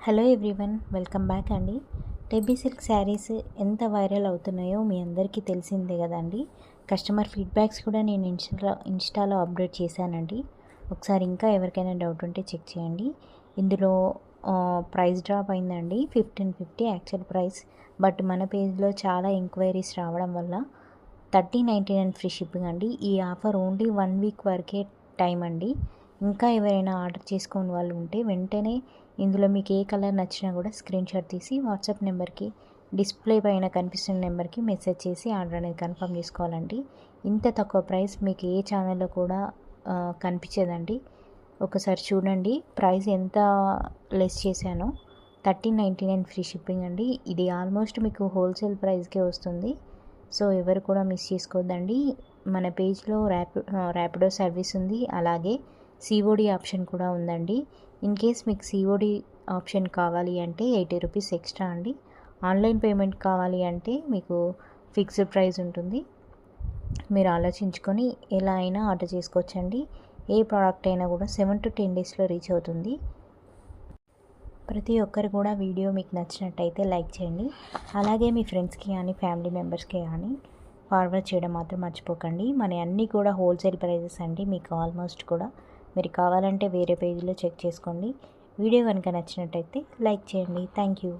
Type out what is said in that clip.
Hello everyone, welcome back అండి. టెబ్బీ silk saris ఎంత viral అవుతున్నాయో మీ అందరికీ తెలిసిందే కదండి. కస్టమర్ ఫీడ్బ్యాక్స్ కూడా నేను ఇన్స్టాలో అప్డేట్ చేశానండి. ఒకసారి ఇంకా ఎవరికైనా డౌట్ ఉంటే చెక్ చేయండి. ఇందులో ప్రైస్ డ్రాప్ అయిందండి, 1550 యాక్చువల్ ప్రైస్. బట్ మన పేజ్లో చాలా ఎంక్వైరీస్ రావడం వల్ల 1399 ఫ్రీ షిప్పింగ్ అండి. ఈ ఆఫర్ ఓన్లీ 1 వీక్ వరకే టైం అండి. ఇంకా ఎవరైనా ఆర్డర్ చేసుకునే వాళ్ళు ఉంటే వెంటనే ఇందులో మీకు ఏ కలర్ నచ్చినా కూడా స్క్రీన్ షాట్ తీసి వాట్సాప్ నెంబర్కి, డిస్ప్లే పైన కనిపిస్తున్న నెంబర్కి మెసేజ్ చేసి ఆర్డర్ అనేది కన్ఫర్మ్ చేసుకోవాలండి. ఇంత తక్కువ ప్రైస్ మీకు ఏ ఛానల్లో కూడా కనిపించదండి. ఒకసారి చూడండి ప్రైస్ ఎంత లెస్ చేశానో. 1399 ఫ్రీ షిప్పింగ్ అండి. ఇది ఆల్మోస్ట్ మీకు హోల్సేల్ ప్రైస్కే వస్తుంది. సో ఎవరు కూడా మిస్ చేసుకోవద్దండి. మన పేజ్లో ర్యాపిడో సర్వీస్ ఉంది, అలాగే సిఓడి ఆప్షన్ కూడా ఉందండి. ఇన్ కేస్ మీకు సిఓడి ఆప్షన్ కావాలి అంటే 80 రూపీస్ ఎక్స్ట్రా అండి. ఆన్లైన్ పేమెంట్ కావాలి అంటే మీకు ఫిక్స్డ్ ప్రైస్ ఉంటుంది. మీరు ఆలోచించుకొని ఎలా అయినా ఆర్డర్ చేసుకోవచ్చండి. ఏ ప్రోడక్ట్ అయినా కూడా 7 to 10 డేస్లో రీచ్ అవుతుంది. ప్రతి ఒక్కరు కూడా వీడియో మీకు నచ్చినట్టయితే లైక్ చేయండి. అలాగే మీ ఫ్రెండ్స్కి కానీ ఫ్యామిలీ మెంబర్స్కి కానీ ఫార్వర్డ్ చేయడం మాత్రం మర్చిపోకండి. మన అన్నీ కూడా హోల్సేల్ ప్రైజెస్ అండి. మీకు ఆల్మోస్ట్ కూడా మీరు కావాలంటే వేరే పేజీలో చెక్ చేసుకోండి. వీడియో కనుక నచ్చినట్టయితే లైక్ చేయండి. Thank you.